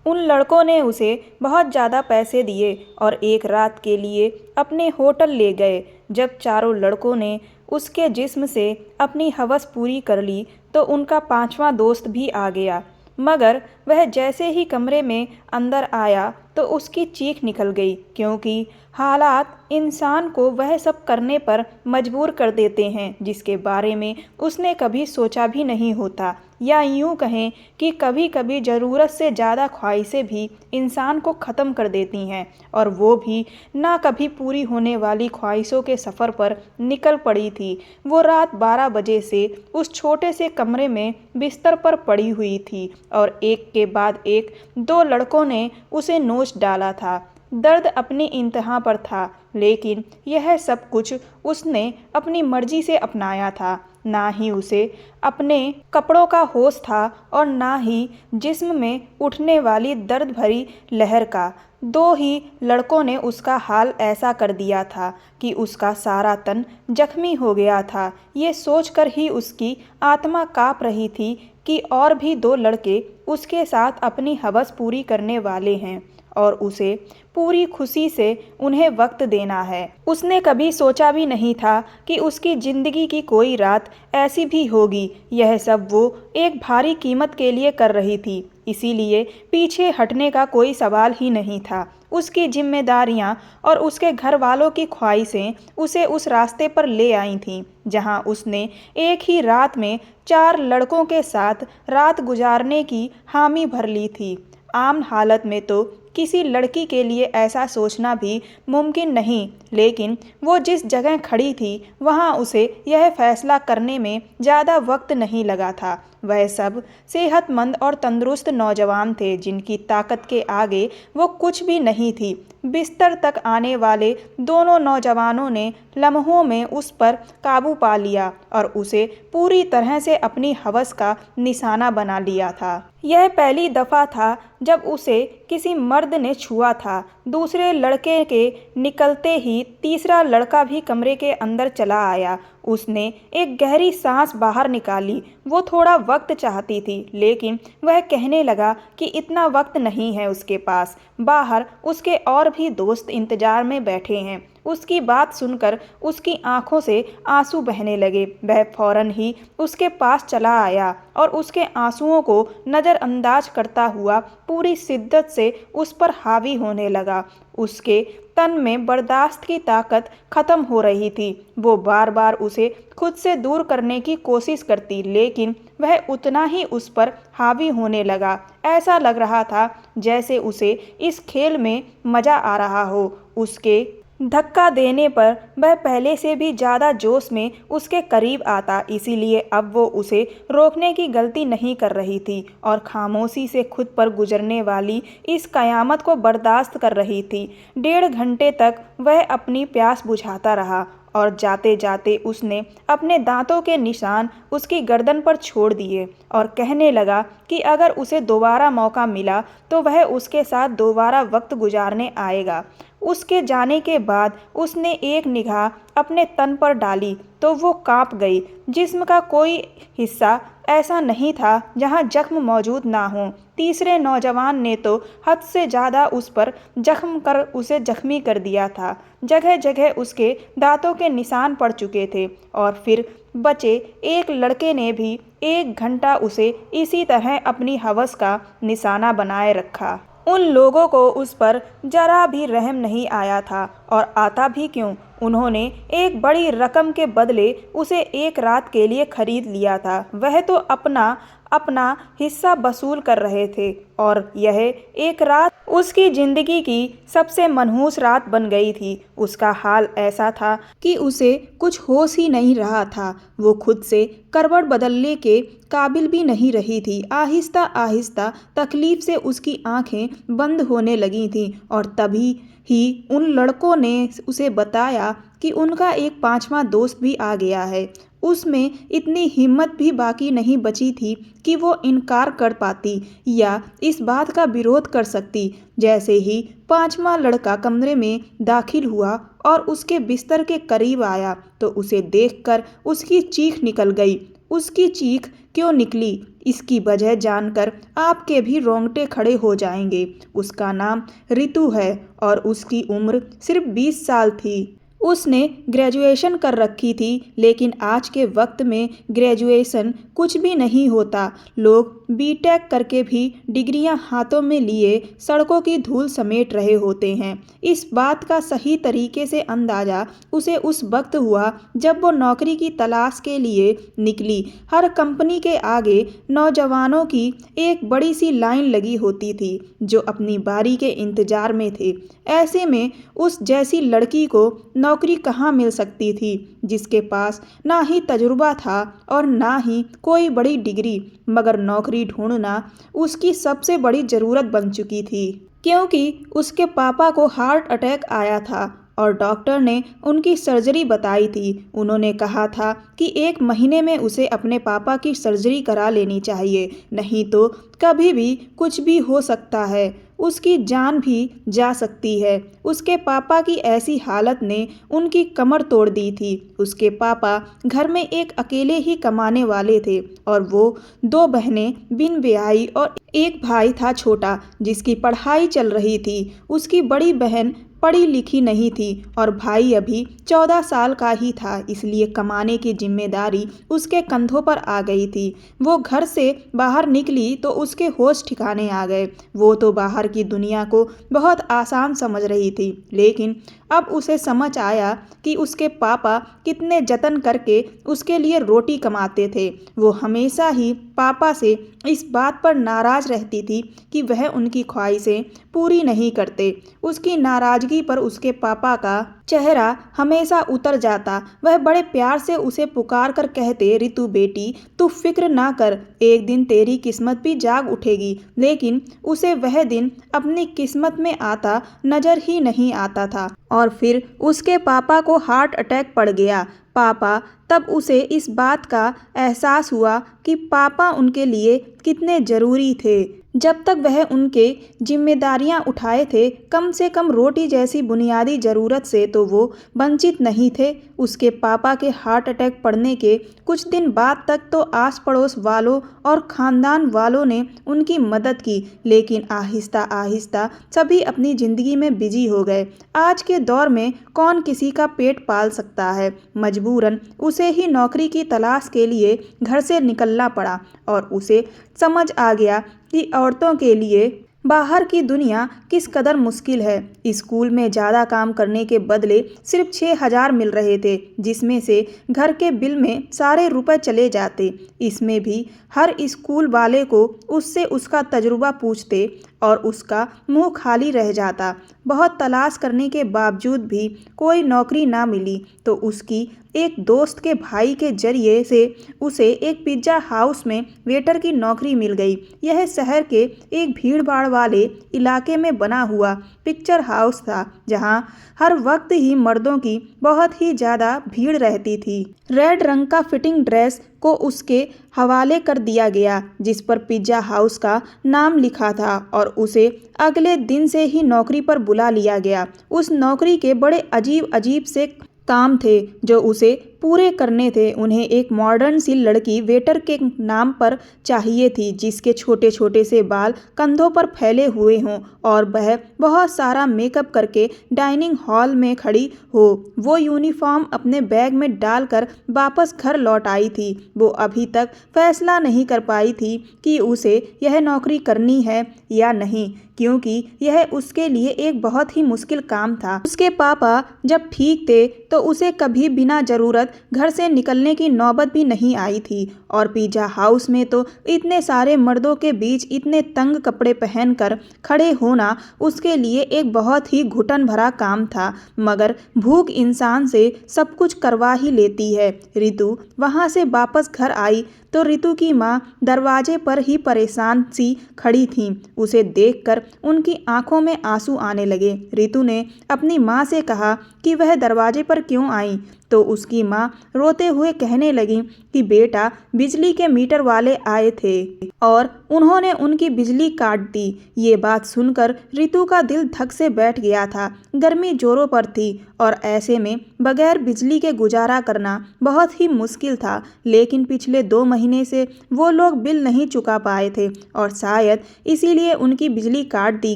उन लड़कों ने उसे बहुत ज़्यादा पैसे दिए और एक रात के लिए अपने होटल ले गए। जब चारों लड़कों ने उसके जिस्म से अपनी हवस पूरी कर ली तो उनका पांचवा दोस्त भी आ गया, मगर वह जैसे ही कमरे में अंदर आया तो उसकी चीख निकल गई, क्योंकि हालात इंसान को वह सब करने पर मजबूर कर देते हैं जिसके बारे में उसने कभी सोचा भी नहीं होता। या यूँ कहें कि कभी कभी ज़रूरत से ज़्यादा ख्वाहिशें भी इंसान को ख़त्म कर देती हैं, और वो भी ना कभी पूरी होने वाली ख्वाहिशों के सफ़र पर निकल पड़ी थी। वो रात 12 बजे से उस छोटे से कमरे में बिस्तर पर पड़ी हुई थी और एक के बाद एक 2 लड़कों ने उसे नोच डाला था। दर्द अपनी इंतहा पर था, लेकिन यह सब कुछ उसने अपनी मर्जी से अपनाया था। ना ही उसे अपने कपड़ों का होश था और ना ही जिस्म में उठने वाली दर्द भरी लहर का। 2 ही लड़कों ने उसका हाल ऐसा कर दिया था कि उसका सारा तन जख्मी हो गया था। ये सोचकर ही उसकी आत्मा काँप रही थी कि और भी 2 लड़के उसके साथ अपनी हवस पूरी करने वाले हैं और उसे पूरी खुशी से उन्हें वक्त देना है। उसने कभी सोचा भी नहीं था कि उसकी ज़िंदगी की कोई रात ऐसी भी होगी। यह सब वो एक भारी कीमत के लिए कर रही थी, इसीलिए पीछे हटने का कोई सवाल ही नहीं था। उसकी जिम्मेदारियां और उसके घर वालों की ख्वाहिशें उसे उस रास्ते पर ले आई थीं जहां उसने एक ही रात में 4 लड़कों के साथ रात गुजारने की हामी भर ली थी। आम हालत में तो किसी लड़की के लिए ऐसा सोचना भी मुमकिन नहीं, लेकिन वो जिस जगह खड़ी थी वहाँ उसे यह फैसला करने में ज़्यादा वक्त नहीं लगा था। वह सब सेहतमंद और तंदुरुस्त नौजवान थे जिनकी ताकत के आगे वो कुछ भी नहीं थी। बिस्तर तक आने वाले दोनों नौजवानों ने लम्हों में उस पर काबू पा लिया और उसे पूरी तरह से अपनी हवस का निशाना बना लिया था। यह पहली दफ़ा था जब उसे किसी मर्द ने छुआ था। दूसरे लड़के के निकलते ही तीसरा लड़का भी कमरे के अंदर चला आया। उसने एक गहरी सांस बाहर निकाली। वो थोड़ा वक्त चाहती थी, लेकिन वह कहने लगा कि इतना वक्त नहीं है उसके पास। बाहर उसके और भी दोस्त इंतजार में बैठे हैं। उसकी बात सुनकर उसकी आंखों से आंसू बहने लगे। वह फौरन ही उसके पास चला आया और उसके आंसुओं को नज़रअंदाज करता हुआ पूरी शिद्दत से उस पर हावी होने लगा। उसके तन में बर्दाश्त की ताकत खत्म हो रही थी। वो बार बार उसे खुद से दूर करने की कोशिश करती, लेकिन वह उतना ही उस पर हावी होने लगा। ऐसा लग रहा था जैसे उसे इस खेल में मज़ा आ रहा हो। उसके धक्का देने पर वह पहले से भी ज़्यादा जोश में उसके करीब आता, इसीलिए अब वो उसे रोकने की गलती नहीं कर रही थी और खामोशी से खुद पर गुजरने वाली इस कयामत को बर्दाश्त कर रही थी। 1.5 घंटे तक वह अपनी प्यास बुझाता रहा और जाते जाते उसने अपने दांतों के निशान उसकी गर्दन पर छोड़ दिए और कहने लगा कि अगर उसे दोबारा मौका मिला तो वह उसके साथ दोबारा वक्त गुजारने आएगा। उसके जाने के बाद उसने एक निगाह अपने तन पर डाली तो वो कांप गई। जिस्म का कोई हिस्सा ऐसा नहीं था जहां जख्म मौजूद ना हो। तीसरे नौजवान ने तो हद से ज़्यादा उस पर जख्म कर उसे जख्मी कर दिया था। जगह जगह उसके दांतों के निशान पड़ चुके थे और फिर बचे एक लड़के ने भी 1 घंटा उसे इसी तरह अपनी हवस का निशाना बनाए रखा। उन लोगों को उस पर जरा भी रहम नहीं आया था, और आता भी क्यों। उन्होंने एक बड़ी रकम के बदले उसे एक रात के लिए खरीद लिया था। वह तो अपना अपना हिस्सा वसूल कर रहे थे और यह एक रात उसकी ज़िंदगी की सबसे मनहूस रात बन गई थी। उसका हाल ऐसा था कि उसे कुछ होश ही नहीं रहा था। वो खुद से करवट बदलने के काबिल भी नहीं रही थी। आहिस्ता आहिस्ता तकलीफ से उसकी आंखें बंद होने लगी थीं और तभी ही उन लड़कों ने उसे बताया कि उनका एक 5वां दोस्त भी आ गया है। उसमें इतनी हिम्मत भी बाकी नहीं बची थी कि वो इनकार कर पाती या इस बात का विरोध कर सकती। जैसे ही 5वां लड़का कमरे में दाखिल हुआ और उसके बिस्तर के करीब आया तो उसे देखकर उसकी चीख निकल गई। उसकी चीख क्यों निकली, इसकी वजह जानकर आपके भी रोंगटे खड़े हो जाएंगे। उसका नाम रितु है और उसकी उम्र सिर्फ 20 साल थी। उसने ग्रेजुएशन कर रखी थी, लेकिन आज के वक्त में ग्रेजुएशन कुछ भी नहीं होता। लोग बीटेक करके भी डिग्रियां हाथों में लिए सड़कों की धूल समेट रहे होते हैं। इस बात का सही तरीके से अंदाज़ा उसे उस वक्त हुआ जब वो नौकरी की तलाश के लिए निकली। हर कंपनी के आगे नौजवानों की एक बड़ी सी लाइन लगी होती थी जो अपनी बारी के इंतजार में थे। ऐसे में उस जैसी लड़की को नौकरी कहाँ मिल सकती थी जिसके पास ना ही तजुर्बा था और ना ही कोई बड़ी डिग्री, मगर नौकरी ढूंढना उसकी सबसे बड़ी ज़रूरत बन चुकी थी, क्योंकि उसके पापा को हार्ट अटैक आया था और डॉक्टर ने उनकी सर्जरी बताई थी। उन्होंने कहा था कि 1 महीने में उसे अपने पापा की सर्जरी करा लेनी चाहिए, नहीं तो कभी भी कुछ भी हो सकता है, उसकी जान भी जा सकती है। उसके पापा की ऐसी हालत ने उनकी कमर तोड़ दी थी। उसके पापा घर में एक अकेले ही कमाने वाले थे और वो 2 बहनें बिन ब्याही और एक भाई था छोटा जिसकी पढ़ाई चल रही थी। उसकी बड़ी बहन पढ़ी लिखी नहीं थी और भाई अभी 14 साल का ही था, इसलिए कमाने की जिम्मेदारी उसके कंधों पर आ गई थी। वो घर से बाहर निकली तो उसके होश ठिकाने आ गए। वो तो बाहर की दुनिया को बहुत आसान समझ रही थी, लेकिन अब उसे समझ आया कि उसके पापा कितने जतन करके उसके लिए रोटी कमाते थे। वो हमेशा ही पापा से इस बात पर नाराज़ रहती थी कि वह उनकी ख्वाहिशें पूरी नहीं करते। उसकी नाराज़गी पर उसके पापा का चेहरा हमेशा उतर जाता। वह बड़े प्यार से उसे पुकार कर कहते, रितु बेटी, तू फिक्र ना कर, एक दिन तेरी किस्मत भी जाग उठेगी। लेकिन उसे वह दिन अपनी किस्मत में आता नजर ही नहीं आता था और फिर उसके पापा को हार्ट अटैक पड़ गया। पापा तब उसे इस बात का एहसास हुआ कि पापा उनके लिए कितने ज़रूरी थे। जब तक वह उनके जिम्मेदारियां उठाए थे, कम से कम रोटी जैसी बुनियादी ज़रूरत से तो वो वंचित नहीं थे। उसके पापा के हार्ट अटैक पड़ने के कुछ दिन बाद तक तो आस पड़ोस वालों और ख़ानदान वालों ने उनकी मदद की, लेकिन आहिस्ता आहिस्ता सभी अपनी ज़िंदगी में बिजी हो गए। आज के दौर में कौन किसी का पेट पाल सकता है। मजबूरन उसे ही नौकरी की तलाश के लिए घर से निकलना पड़ा और उसे समझ आ गया कि औरतों के लिए बाहर की दुनिया किस कदर मुश्किल है। स्कूल में ज़्यादा काम करने के बदले सिर्फ 6,000 मिल रहे थे, जिसमें से घर के बिल में सारे रुपए चले जाते। इसमें भी हर स्कूल वाले को उससे उसका तजुर्बा पूछते और उसका मुंह खाली रह जाता। बहुत तलाश करने के बावजूद भी कोई नौकरी ना मिली तो उसकी एक दोस्त के भाई के जरिए से उसे एक पिज्ज़ा हाउस में वेटर की नौकरी मिल गई। यह शहर के एक भीड़ भाड़ वाले इलाके में बना हुआ पिक्चर हाउस था, जहां हर वक्त ही मर्दों की बहुत ही ज़्यादा भीड़ रहती थी। रेड रंग का फिटिंग ड्रेस को उसके हवाले कर दिया गया, जिस पर पिज्ज़ा हाउस का नाम लिखा था और उसे अगले दिन से ही नौकरी पर बुला लिया गया। उस नौकरी के बड़े अजीब अजीब से काम थे जो उसे पूरे करने थे। उन्हें एक मॉडर्न सी लड़की वेटर के नाम पर चाहिए थी, जिसके छोटे छोटे से बाल कंधों पर फैले हुए हों और वह बहुत सारा मेकअप करके डाइनिंग हॉल में खड़ी हो। वो यूनिफॉर्म अपने बैग में डालकर वापस घर लौट आई थी। वो अभी तक फैसला नहीं कर पाई थी कि उसे यह नौकरी करनी है या नहीं, क्योंकि यह उसके लिए एक बहुत ही मुश्किल काम था। उसके पापा जब ठीक थे तो उसे कभी बिना ज़रूरत घर से निकलने की नौबत भी नहीं आई थी और पिज्ज़ा हाउस में तो इतने सारे मर्दों के बीच इतने तंग कपड़े पहनकर खड़े होना उसके लिए एक बहुत ही घुटन भरा काम था। मगर भूख इंसान से सब कुछ करवा ही लेती है। रितु वहाँ से वापस घर आई तो रितु की माँ दरवाजे पर ही परेशान सी खड़ी थीं। उसे देखकर उनकी आंखों में आंसू आने लगे। रितु ने अपनी माँ से कहा कि वह दरवाजे पर क्यों आई, तो उसकी माँ रोते हुए कहने लगी कि बेटा, बिजली के मीटर वाले आए थे और उन्होंने उनकी बिजली काट दी। ये बात सुनकर रितु का दिल धक से बैठ गया था। गर्मी जोरों पर थी और ऐसे में बगैर बिजली के गुजारा करना बहुत ही मुश्किल था। लेकिन पिछले 2 महीने से वो लोग बिल नहीं चुका पाए थे और शायद इसीलिए उनकी बिजली काट दी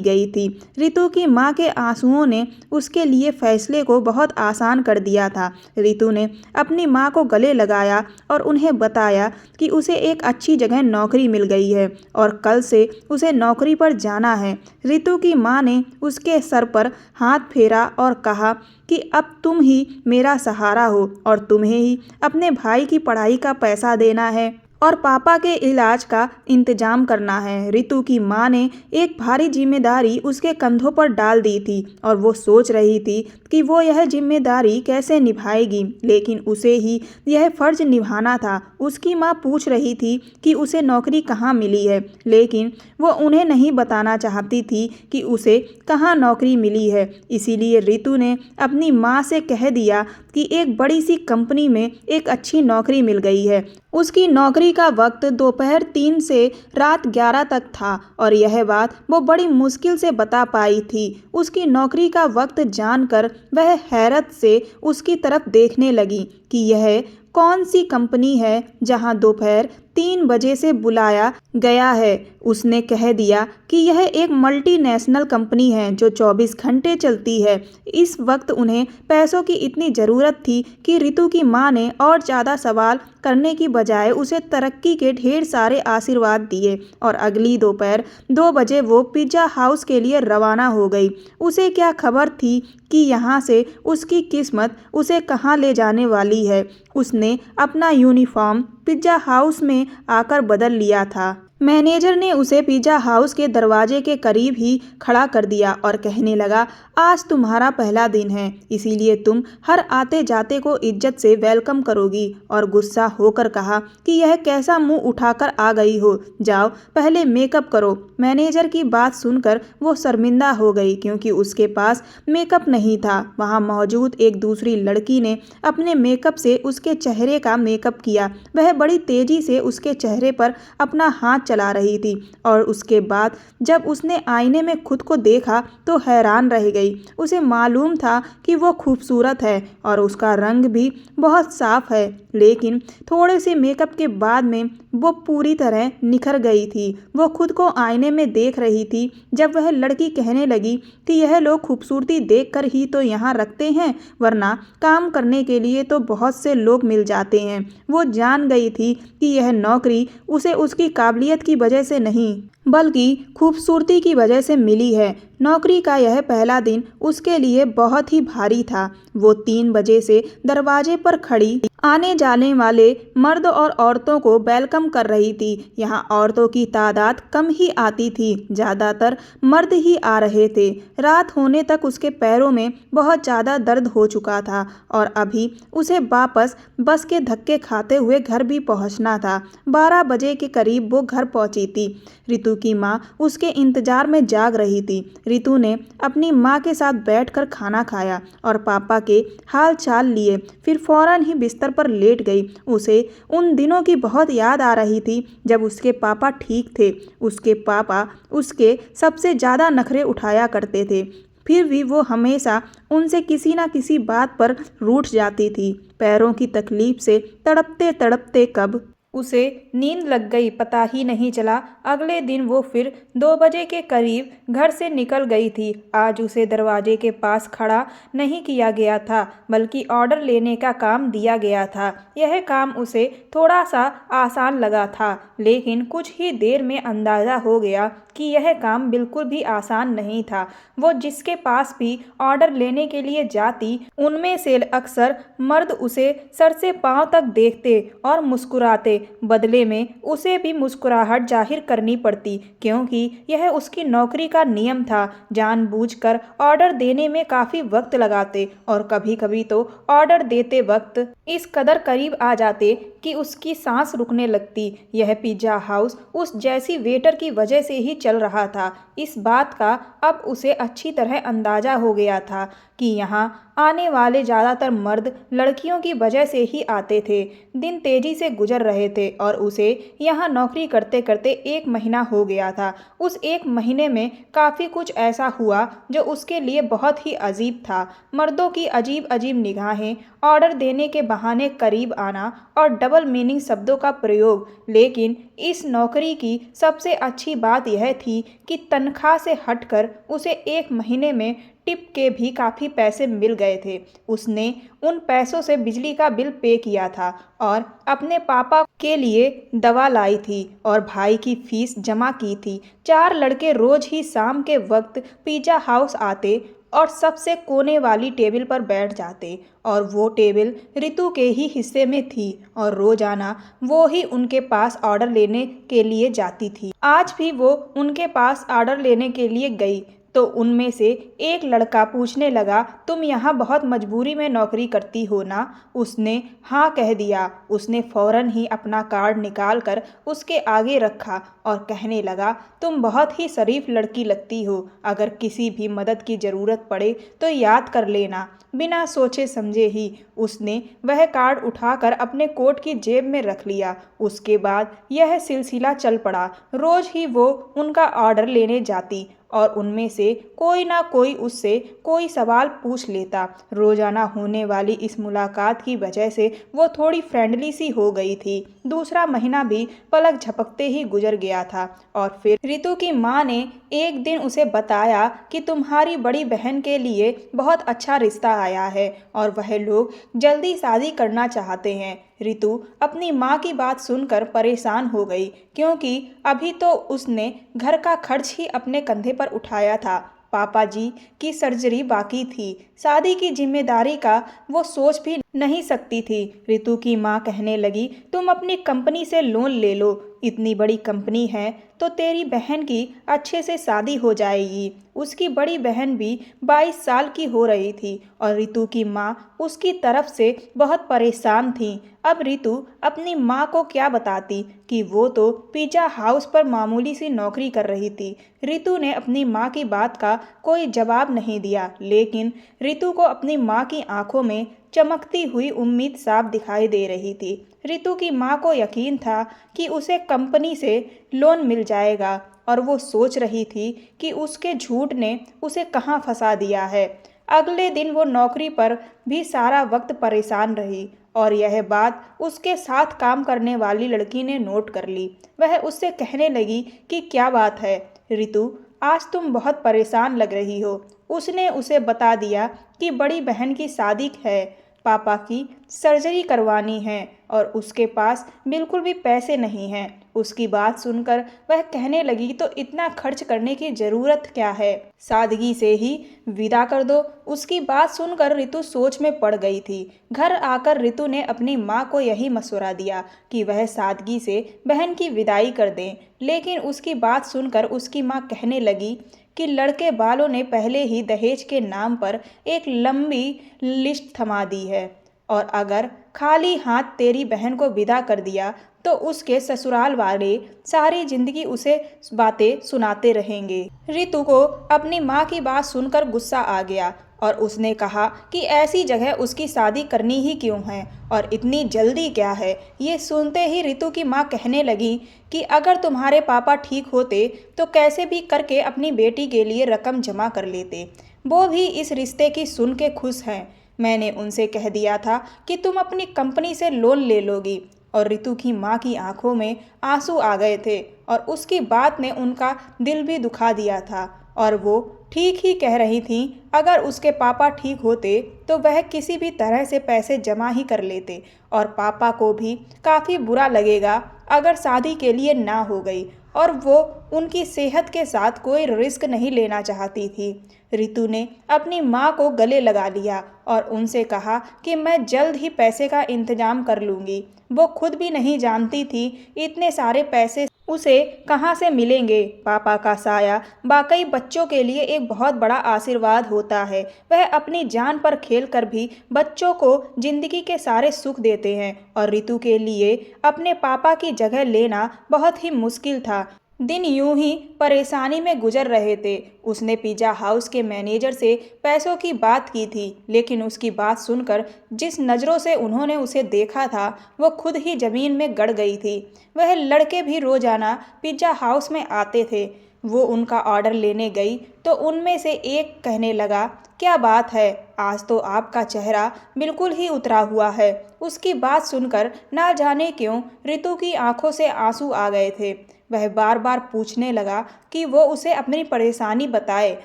गई थी। रितु की माँ के आंसुओं ने उसके लिए फैसले को बहुत आसान कर दिया था। रितु ने अपनी माँ को गले लगाया और उन्हें बताया कि उसे एक अच्छी जगह नौकरी मिल गई है और कल से उसे नौकरी पर जाना है। रितु की माँ ने उसके सर पर हाथ फेरा और कहा कि अब तुम ही मेरा सहारा हो और तुम्हें ही अपने भाई की पढ़ाई का पैसा देना है और पापा के इलाज का इंतजाम करना है। रितु की माँ ने एक भारी जिम्मेदारी उसके कंधों पर डाल दी थी और वो सोच रही थी कि वो यह जिम्मेदारी कैसे निभाएगी, लेकिन उसे ही यह फर्ज निभाना था। उसकी माँ पूछ रही थी कि उसे नौकरी कहाँ मिली है, लेकिन वो उन्हें नहीं बताना चाहती थी कि उसे कहाँ नौकरी मिली है। इसीलिए रितु ने अपनी माँ से कह दिया कि एक बड़ी सी कंपनी में एक अच्छी नौकरी मिल गई है। उसकी नौकरी का वक्त दोपहर 3 से रात 11 तक था और यह बात वो बड़ी मुश्किल से बता पाई थी। उसकी नौकरी का वक्त जानकर वह हैरत से उसकी तरफ देखने लगी कि यह कौन सी कंपनी है जहां दोपहर 3 बजे से बुलाया गया है। उसने कह दिया कि यह एक मल्टीनेशनल कंपनी है जो 24 घंटे चलती है। इस वक्त उन्हें पैसों की इतनी ज़रूरत थी कि रितु की माँ ने और ज़्यादा सवाल करने की बजाय उसे तरक्की के ढेर सारे आशीर्वाद दिए और अगली दोपहर 2 बजे वो पिज़्ज़ा हाउस के लिए रवाना हो गई। उसे क्या खबर थी कि यहाँ से उसकी किस्मत उसे कहाँ ले जाने वाली है। उसने अपना यूनिफॉर्म पिज़्ज़ा हाउस में आकर बदल लिया था। मैनेजर ने उसे पिज़्ज़ा हाउस के दरवाजे के करीब ही खड़ा कर दिया और कहने लगा, आज तुम्हारा पहला दिन है, इसीलिए तुम हर आते जाते को इज्जत से वेलकम करोगी। और गुस्सा होकर कहा कि यह कैसा मुंह उठाकर आ गई हो, जाओ पहले मेकअप करो। मैनेजर की बात सुनकर वो शर्मिंदा हो गई क्योंकि उसके पास मेकअप नहीं था। वहाँ मौजूद एक दूसरी लड़की ने अपने मेकअप से उसके चेहरे का मेकअप किया। वह बड़ी तेजी से उसके चेहरे पर अपना हाथ चला रही थी और उसके बाद जब उसने आईने में खुद को देखा तो हैरान रह गई। उसे मालूम था कि वो खूबसूरत है और उसका रंग भी बहुत साफ है, लेकिन थोड़े से मेकअप के बाद में वो पूरी तरह निखर गई थी। वो खुद को आईने में देख रही थी जब वह लड़की कहने लगी कि यह लोग खूबसूरती देखकर ही तो यहाँ रखते हैं, वरना काम करने के लिए तो बहुत से लोग मिल जाते हैं। वो जान गई थी कि यह नौकरी उसे उसकी काबिलियत की वजह से नहीं बल्कि खूबसूरती की वजह से मिली है। नौकरी का यह पहला दिन उसके लिए बहुत ही भारी था। वो 3 बजे से दरवाजे पर खड़ी आने जाने वाले मर्द और औरतों को वेलकम कर रही थी। यहाँ औरतों की तादाद कम ही आती थी, ज़्यादातर मर्द ही आ रहे थे। रात होने तक उसके पैरों में बहुत ज़्यादा दर्द हो चुका था और अभी उसे वापस बस के धक्के खाते हुए घर भी पहुँचना था। 12 बजे के करीब वो घर पहुँची थी। रितु की माँ उसके इंतजार में जाग रही थी। रितु ने अपनी माँ के साथ बैठकर खाना खाया और पापा के हाल चाल लिए, फिर फौरन ही बिस्तर पर लेट गई। उसे उन दिनों की बहुत याद आ रही थी जब उसके पापा ठीक थे। उसके पापा उसके सबसे ज़्यादा नखरे उठाया करते थे, फिर भी वो हमेशा उनसे किसी न किसी बात पर रूठ जाती थी। पैरों की तकलीफ से तड़पते तड़पते कब उसे नींद लग गई पता ही नहीं चला। अगले दिन वो फिर 2 बजे के करीब घर से निकल गई थी। आज उसे दरवाजे के पास खड़ा नहीं किया गया था, बल्कि ऑर्डर लेने का काम दिया गया था। यह काम उसे थोड़ा सा आसान लगा था, लेकिन कुछ ही देर में अंदाज़ा हो गया कि यह काम बिल्कुल भी आसान नहीं था। वो जिसके पास भी ऑर्डर लेने के लिए जाती, उनमें से अक्सर मर्द उसे सर से पांव तक देखते और मुस्कुराते। बदले में उसे भी मुस्कुराहट जाहिर करनी पड़ती, क्योंकि यह उसकी नौकरी का नियम था। जानबूझकर ऑर्डर देने में काफ़ी वक्त लगाते और कभी कभी तो ऑर्डर देते वक्त इस कदर करीब आ जाते कि उसकी सांस रुकने लगती। यह पिज़्ज़ा हाउस उस जैसी वेटर की वजह से ही चल रहा था। इस बात का अब उसे अच्छी तरह अंदाज़ा हो गया था कि यहाँ आने वाले ज़्यादातर मर्द लड़कियों की वजह से ही आते थे। दिन तेजी से गुजर रहे थे और उसे यहाँ नौकरी करते करते 1 महीना हो गया था। उस 1 महीने में काफ़ी कुछ ऐसा हुआ जो उसके लिए बहुत ही अजीब था। मर्दों की अजीब अजीब निगाहें, ऑर्डर देने के बहाने करीब आना और डबल मीनिंग शब्दों का प्रयोग। लेकिन इस नौकरी की सबसे अच्छी बात यह थी कि तनख्वाह से हटकर उसे 1 महीने में टिप के भी काफ़ी पैसे मिल गए थे। उसने उन पैसों से बिजली का बिल पे किया था और अपने पापा के लिए दवा लाई थी और भाई की फीस जमा की थी। 4 लड़के रोज ही शाम के वक्त पिज़्ज़ा हाउस आते और सबसे कोने वाली टेबल पर बैठ जाते और वो टेबल रितु के ही हिस्से में थी और रोजाना वो ही उनके पास ऑर्डर लेने के लिए जाती थी। आज भी वो उनके पास ऑर्डर लेने के लिए गई तो उनमें से एक लड़का पूछने लगा, तुम यहाँ बहुत मजबूरी में नौकरी करती हो ना? उसने हाँ कह दिया। उसने फौरन ही अपना कार्ड निकाल कर उसके आगे रखा और कहने लगा, तुम बहुत ही शरीफ लड़की लगती हो। अगर किसी भी मदद की ज़रूरत पड़े तो याद कर लेना। बिना सोचे समझे ही उसने वह कार्ड उठाकर अपने कोट की जेब में रख लिया। उसके बाद यह सिलसिला चल पड़ा। रोज ही वो उनका ऑर्डर लेने जाती और उनमें से कोई ना कोई उससे कोई सवाल पूछ लेता। रोजाना होने वाली इस मुलाकात की वजह से वो थोड़ी फ्रेंडली सी हो गई थी। दूसरा महीना भी पलक झपकते ही गुजर गया था और फिर रितु की माँ ने एक दिन उसे बताया कि तुम्हारी बड़ी बहन के लिए बहुत अच्छा रिश्ता आया है और वह लोग जल्दी शादी करना चाहते हैं। रितु अपनी माँ की बात सुनकर परेशान हो गई क्योंकि अभी तो उसने घर का खर्च ही अपने कंधे पर उठाया था। पापा जी की सर्जरी बाकी थी। शादी की जिम्मेदारी का वो सोच भी नहीं सकती थी। रितु की माँ कहने लगी, तुम अपनी कंपनी से लोन ले लो। इतनी बड़ी कंपनी है तो तेरी बहन की अच्छे से शादी हो जाएगी। उसकी बड़ी बहन भी 22 साल की हो रही थी और रितु की माँ उसकी तरफ से बहुत परेशान थी। अब रितु अपनी माँ को क्या बताती कि वो तो पिज़्ज़ा हाउस पर मामूली सी नौकरी कर रही थी। रितु ने अपनी माँ की बात का कोई जवाब नहीं दिया, लेकिन रितु को अपनी माँ की आंखों में चमकती हुई उम्मीद साफ दिखाई दे रही थी। रितु की माँ को यकीन था कि उसे कंपनी से लोन मिल जाएगा और वो सोच रही थी कि उसके झूठ ने उसे कहाँ फंसा दिया है। अगले दिन वो नौकरी पर भी सारा वक्त परेशान रही और यह बात उसके साथ काम करने वाली लड़की ने नोट कर ली। वह उससे कहने लगी कि क्या बात है रितु, आज तुम बहुत परेशान लग रही हो। उसने उसे बता दिया कि बड़ी बहन की शादी है, पापा की सर्जरी करवानी है और उसके पास बिल्कुल भी पैसे नहीं हैं। उसकी बात सुनकर वह कहने लगी, तो इतना खर्च करने की ज़रूरत क्या है, सादगी से ही विदा कर दो। उसकी बात सुनकर रितु सोच में पड़ गई थी। घर आकर रितु ने अपनी माँ को यही मशवरा दिया कि वह सादगी से बहन की विदाई कर दें, लेकिन उसकी बात सुनकर उसकी माँ कहने लगी कि लड़के वालों ने पहले ही दहेज के नाम पर एक लंबी लिस्ट थमा दी है और अगर खाली हाथ तेरी बहन को विदा कर दिया तो उसके ससुराल वाले सारी जिंदगी उसे बातें सुनाते रहेंगे। रितु को अपनी माँ की बात सुनकर गुस्सा आ गया और उसने कहा कि ऐसी जगह उसकी शादी करनी ही क्यों है और इतनी जल्दी क्या है। ये सुनते ही रितु की माँ कहने लगी कि अगर तुम्हारे पापा ठीक होते तो कैसे भी करके अपनी बेटी के लिए रकम जमा कर लेते। वो भी इस रिश्ते की सुन के खुश हैं। मैंने उनसे कह दिया था कि तुम अपनी कंपनी से लोन ले लोगी। और रितु की माँ की आंखों में आंसू आ गए थे और उसकी बात ने उनका दिल भी दुखा दिया था और वो ठीक ही कह रही थी। अगर उसके पापा ठीक होते तो वह किसी भी तरह से पैसे जमा ही कर लेते और पापा को भी काफ़ी बुरा लगेगा अगर शादी के लिए ना हो गई और वो उनकी सेहत के साथ कोई रिस्क नहीं लेना चाहती थी। रितु ने अपनी माँ को गले लगा लिया और उनसे कहा कि मैं जल्द ही पैसे का इंतजाम कर लूँगी। वो खुद भी नहीं जानती थी इतने सारे पैसे उसे कहाँ से मिलेंगे। पापा का साया वाकई बच्चों के लिए एक बहुत बड़ा आशीर्वाद होता है। वह अपनी जान पर खेल कर भी बच्चों को जिंदगी के सारे सुख देते हैं और रितु के लिए अपने पापा की जगह लेना बहुत ही मुश्किल था। दिन यूं ही परेशानी में गुजर रहे थे। उसने पिज़्ज़ा हाउस के मैनेजर से पैसों की बात की थी, लेकिन उसकी बात सुनकर जिस नज़रों से उन्होंने उसे देखा था, वो खुद ही ज़मीन में गड़ गई थी। वह लड़के भी रोज़ाना पिज़्ज़ा हाउस में आते थे। वो उनका ऑर्डर लेने गई तो उनमें से एक कहने लगा, क्या बात है, आज तो आपका चेहरा बिल्कुल ही उतरा हुआ है। उसकी बात सुनकर ना जाने क्यों रितु की आंखों से आंसू आ गए थे। वह बार बार पूछने लगा कि वो उसे अपनी परेशानी बताए।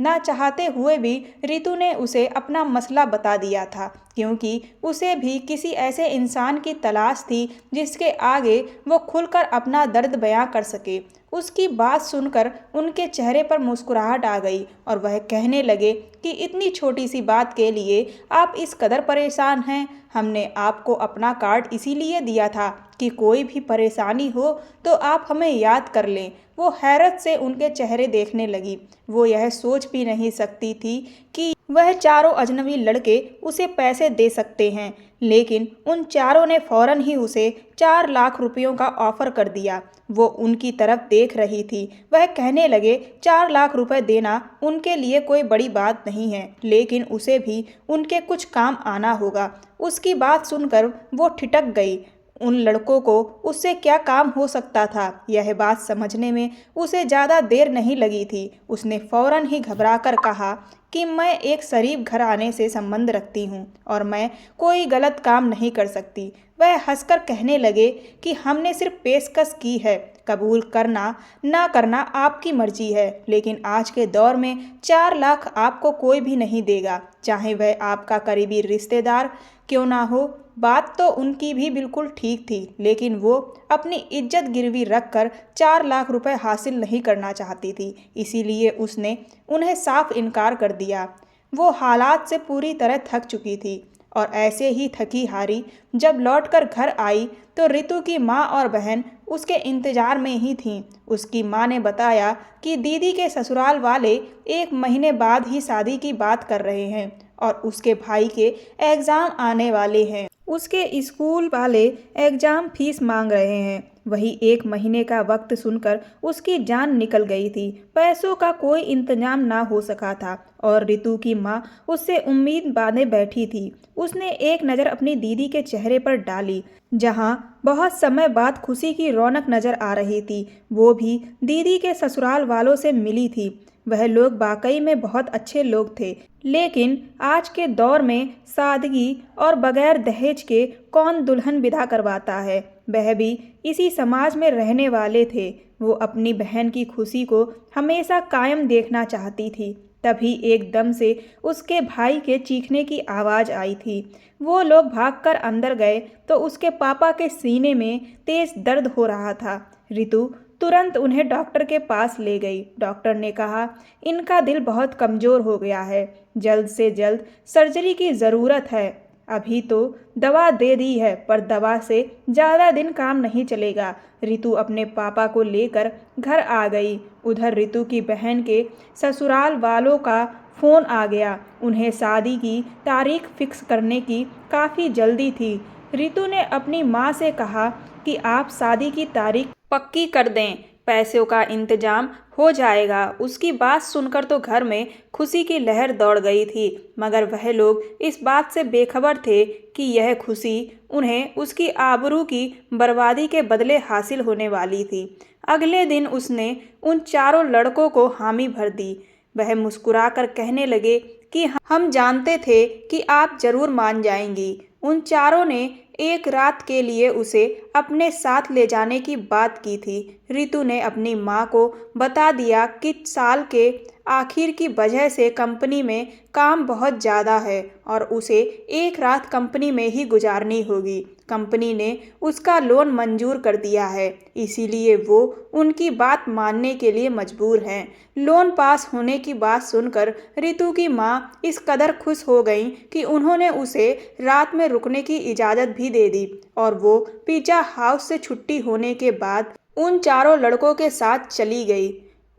ना चाहते हुए भी रितु ने उसे अपना मसला बता दिया था, क्योंकि उसे भी किसी ऐसे इंसान की तलाश थी जिसके आगे वो खुलकर अपना दर्द बयां कर सके। उसकी बात सुनकर उनके चेहरे पर मुस्कुराहट आ गई और वह कहने लगे कि इतनी छोटी सी बात के लिए आप इस कदर परेशान हैं। हमने आपको अपना कार्ड इसीलिए दिया था कि कोई भी परेशानी हो तो आप हमें याद कर लें। वो हैरत से उनके चेहरे देखने लगी। वो यह सोच भी नहीं सकती थी कि वह चारों अजनबी लड़के उसे पैसे दे सकते हैं, लेकिन उन चारों ने फौरन ही उसे 4 लाख रुपयों का ऑफर कर दिया। वो उनकी तरफ देख रही थी। वह कहने लगे, 4 लाख रुपए देना उनके लिए कोई बड़ी बात नहीं है, लेकिन उसे भी उनके कुछ काम आना होगा। उसकी बात सुनकर वो ठिठक गई। उन लड़कों को उससे क्या काम हो सकता था, यह बात समझने में उसे ज़्यादा देर नहीं लगी थी। उसने फौरन ही घबराकर कहा कि मैं एक शरीफ घराने से संबंध रखती हूँ और मैं कोई गलत काम नहीं कर सकती। वह हंसकर कहने लगे कि हमने सिर्फ पेशकश की है, कबूल करना ना करना आपकी मर्जी है, लेकिन आज के दौर में 4 लाख आपको कोई भी नहीं देगा, चाहे वह आपका करीबी रिश्तेदार क्यों ना हो। बात तो उनकी भी बिल्कुल ठीक थी, लेकिन वो अपनी इज्जत गिरवी रखकर 4 लाख रुपए हासिल नहीं करना चाहती थी, इसीलिए उसने उन्हें साफ इनकार कर दिया। वो हालात से पूरी तरह थक चुकी थी और ऐसे ही थकी हारी जब लौटकर घर आई तो रितु की माँ और बहन उसके इंतजार में ही थीं। उसकी माँ ने बताया कि दीदी के ससुराल वाले 1 महीने बाद ही शादी की बात कर रहे हैं और उसके भाई के एग्ज़ाम आने वाले हैं। उसके स्कूल वाले एग्ज़ाम फीस मांग रहे हैं। वही 1 महीने का वक्त सुनकर उसकी जान निकल गई थी। पैसों का कोई इंतजाम ना हो सका था और रितु की माँ उससे उम्मीद बांधे बैठी थी। उसने एक नज़र अपनी दीदी के चेहरे पर डाली, जहाँ बहुत समय बाद खुशी की रौनक नज़र आ रही थी। वो भी दीदी के ससुराल वालों से मिली थी। वह लोग वाकई में बहुत अच्छे लोग थे, लेकिन आज के दौर में सादगी और बगैर दहेज के कौन दुल्हन विदा करवाता है। वह भी इसी समाज में रहने वाले थे। वो अपनी बहन की खुशी को हमेशा कायम देखना चाहती थी। तभी एकदम से उसके भाई के चीखने की आवाज़ आई थी। वो लोग भागकर अंदर गए तो उसके पापा के सीने में तेज दर्द हो रहा था। रितु तुरंत उन्हें डॉक्टर के पास ले गई। डॉक्टर ने कहा, इनका दिल बहुत कमज़ोर हो गया है, जल्द से जल्द सर्जरी की ज़रूरत है। अभी तो दवा दे दी है, पर दवा से ज़्यादा दिन काम नहीं चलेगा। रितु अपने पापा को लेकर घर आ गई। उधर रितु की बहन के ससुराल वालों का फ़ोन आ गया। उन्हें शादी की तारीख फिक्स करने की काफ़ी जल्दी थी। रितु ने अपनी माँ से कहा कि आप शादी की तारीख पक्की कर दें, पैसों का इंतजाम हो जाएगा। उसकी बात सुनकर तो घर में खुशी की लहर दौड़ गई थी, मगर वह लोग इस बात से बेखबर थे कि यह खुशी उन्हें उसकी आबरू की बर्बादी के बदले हासिल होने वाली थी। अगले दिन उसने उन चारों लड़कों को हामी भर दी। वह मुस्कुराकर कहने लगे कि हम जानते थे कि आप जरूर मान जाएंगी। उन चारों ने एक रात के लिए उसे अपने साथ ले जाने की बात की थी। रितु ने अपनी माँ को बता दिया कि साल के आखिर की वजह से कंपनी में काम बहुत ज़्यादा है और उसे एक रात कंपनी में ही गुजारनी होगी। कंपनी ने उसका लोन मंजूर कर दिया है, इसीलिए वो उनकी बात मानने के लिए मजबूर हैं। लोन पास होने की बात सुनकर रितु की माँ इस कदर खुश हो गई कि उन्होंने उसे रात में रुकने की इजाज़त भी दे दी और वो पिज़्ज़ा हाउस से छुट्टी होने के बाद उन चारों लड़कों के साथ चली गई।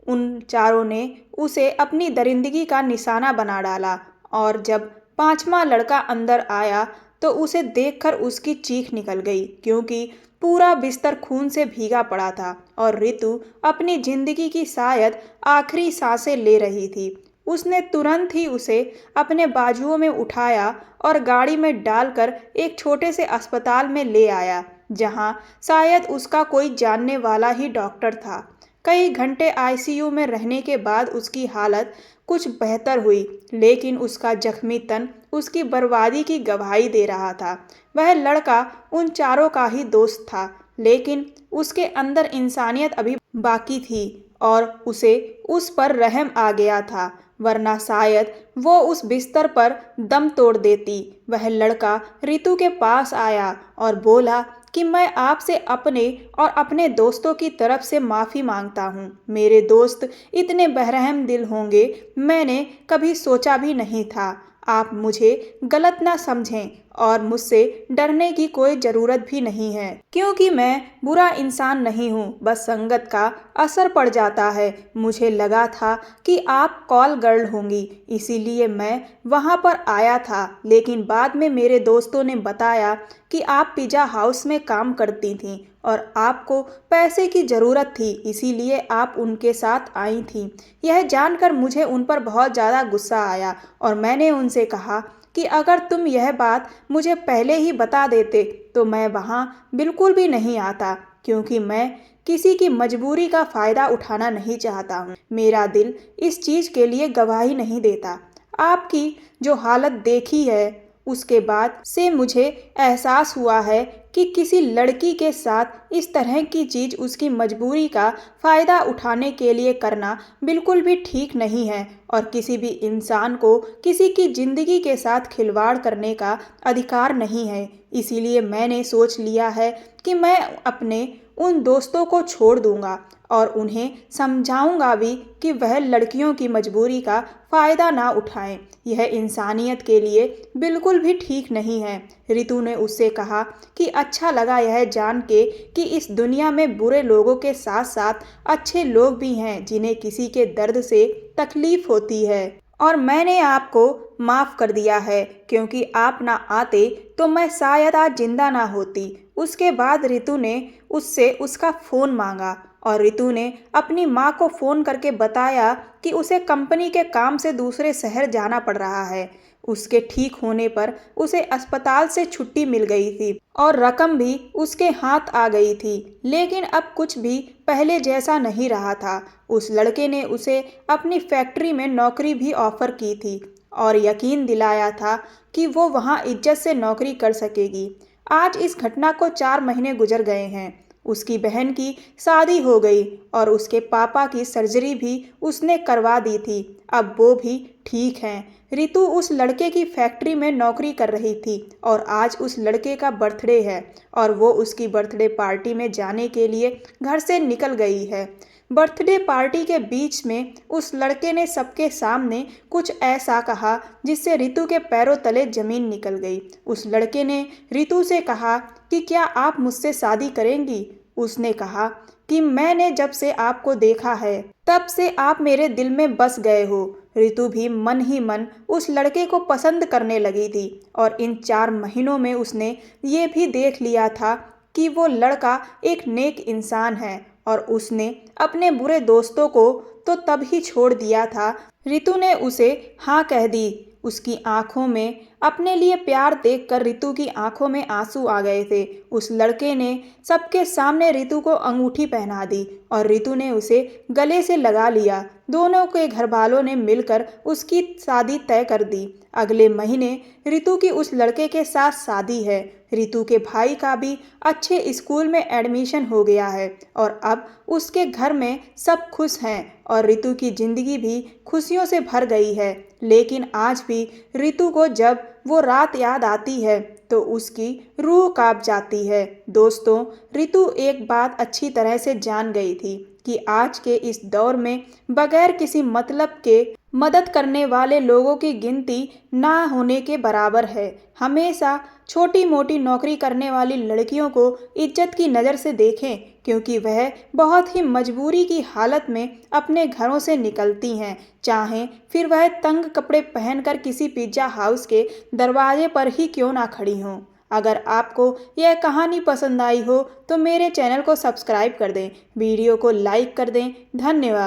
उन चारों ने उसे अपनी दरिंदगी का निशाना बना डाला और जब 5वां लड़का अंदर आया तो उसे देखकर उसकी चीख निकल गई, क्योंकि पूरा बिस्तर खून से भीगा पड़ा था और रितु अपनी जिंदगी की शायद आखिरी सांसें ले रही थी। उसने तुरंत ही उसे अपने बाजुओं में उठाया और गाड़ी में डालकर एक छोटे से अस्पताल में ले आया, जहां शायद उसका कोई जानने वाला ही डॉक्टर था। कई घंटे आईसीयू में रहने के बाद उसकी हालत कुछ बेहतर हुई, लेकिन उसका जख्मी तन उसकी बर्बादी की गवाही दे रहा था। वह लड़का उन चारों का ही दोस्त था, लेकिन उसके अंदर इंसानियत अभी बाकी थी और उसे उस पर रहम आ गया था, वरना शायद वो उस बिस्तर पर दम तोड़ देती। वह लड़का रितु के पास आया और बोला कि मैं आपसे अपने और अपने दोस्तों की तरफ से माफ़ी मांगता हूँ। मेरे दोस्त इतने बेरहम दिल होंगे, मैंने कभी सोचा भी नहीं था। आप मुझे गलत ना समझें और मुझसे डरने की कोई ज़रूरत भी नहीं है, क्योंकि मैं बुरा इंसान नहीं हूँ, बस संगत का असर पड़ जाता है। मुझे लगा था कि आप कॉल गर्ल होंगी, इसीलिए मैं वहाँ पर आया था, लेकिन बाद में मेरे दोस्तों ने बताया कि आप पिज़्ज़ा हाउस में काम करती थीं और आपको पैसे की ज़रूरत थी, इसीलिए आप उनके साथ आई थीं। यह जानकर मुझे उन पर बहुत ज़्यादा गुस्सा आया और मैंने उनसे कहा कि अगर तुम यह बात मुझे पहले ही बता देते तो मैं वहाँ बिल्कुल भी नहीं आता, क्योंकि मैं किसी की मजबूरी का फ़ायदा उठाना नहीं चाहता हूँ। मेरा दिल इस चीज़ के लिए गवाही नहीं देता। आपकी जो हालत देखी है उसके बाद से मुझे एहसास हुआ है कि किसी लड़की के साथ इस तरह की चीज़ उसकी मजबूरी का फ़ायदा उठाने के लिए करना बिल्कुल भी ठीक नहीं है और किसी भी इंसान को किसी की ज़िंदगी के साथ खिलवाड़ करने का अधिकार नहीं है। इसीलिए मैंने सोच लिया है कि मैं अपने उन दोस्तों को छोड़ दूंगा और उन्हें समझाऊंगा भी कि वह लड़कियों की मजबूरी का फ़ायदा ना उठाएं। यह इंसानियत के लिए बिल्कुल भी ठीक नहीं है। रितु ने उससे कहा कि अच्छा लगा यह जान के कि इस दुनिया में बुरे लोगों के साथ साथ अच्छे लोग भी हैं जिन्हें किसी के दर्द से तकलीफ होती है, और मैंने आपको माफ़ कर दिया है, क्योंकि आप ना आते तो मैं शायद आज जिंदा ना होती। उसके बाद रितु ने उससे उसका फ़ोन मांगा और रितु ने अपनी माँ को फ़ोन करके बताया कि उसे कंपनी के काम से दूसरे शहर जाना पड़ रहा है। उसके ठीक होने पर उसे अस्पताल से छुट्टी मिल गई थी और रकम भी उसके हाथ आ गई थी, लेकिन अब कुछ भी पहले जैसा नहीं रहा था। उस लड़के ने उसे अपनी फैक्ट्री में नौकरी भी ऑफर की थी और यकीन दिलाया था कि वो वहाँ इज्जत से नौकरी कर सकेगी। आज इस घटना को 4 महीने गुजर गए हैं। उसकी बहन की शादी हो गई और उसके पापा की सर्जरी भी उसने करवा दी थी। अब वो भी ठीक हैं। रितु उस लड़के की फैक्ट्री में नौकरी कर रही थी और आज उस लड़के का बर्थडे है और वो उसकी बर्थडे पार्टी में जाने के लिए घर से निकल गई है। बर्थडे पार्टी के बीच में उस लड़के ने सबके सामने कुछ ऐसा कहा जिससे रितु के पैरों तले जमीन निकल गई। उस लड़के ने रितु से कहा कि क्या आप मुझसे शादी करेंगी? उसने कहा कि मैंने जब से आपको देखा है तब से आप मेरे दिल में बस गए हो। रितु भी मन ही मन उस लड़के को पसंद करने लगी थी और इन 4 महीनों में उसने ये भी देख लिया था कि वो लड़का एक नेक इंसान है और उसने अपने बुरे दोस्तों को तो तब ही छोड़ दिया था। रितु ने उसे हाँ कह दी। उसकी आंखों में अपने लिए प्यार देखकर रितु की आंखों में आंसू आ गए थे। उस लड़के ने सबके सामने रितु को अंगूठी पहना दी और रितु ने उसे गले से लगा लिया। दोनों के घर वालों ने मिलकर उसकी शादी तय कर दी। अगले महीने रितु की उस लड़के के साथ शादी है। रितु के भाई का भी अच्छे स्कूल में एडमिशन हो गया है और अब उसके घर में सब खुश हैं और रितु की ज़िंदगी भी खुशियों से भर गई है। लेकिन आज भी रितु को जब वो रात याद आती है तो उसकी रूह कांप जाती है। दोस्तों, रितु एक बात अच्छी तरह से जान गई थी कि आज के इस दौर में बगैर किसी मतलब के मदद करने वाले लोगों की गिनती ना होने के बराबर है। हमेशा छोटी मोटी नौकरी करने वाली लड़कियों को इज्जत की नज़र से देखें, क्योंकि वह बहुत ही मजबूरी की हालत में अपने घरों से निकलती हैं, चाहे फिर वह तंग कपड़े पहनकर किसी पिज्ज़ा हाउस के दरवाजे पर ही क्यों ना खड़ी हों। अगर आपको यह कहानी पसंद आई हो तो मेरे चैनल को सब्सक्राइब कर दें, वीडियो को लाइक कर दें। धन्यवाद।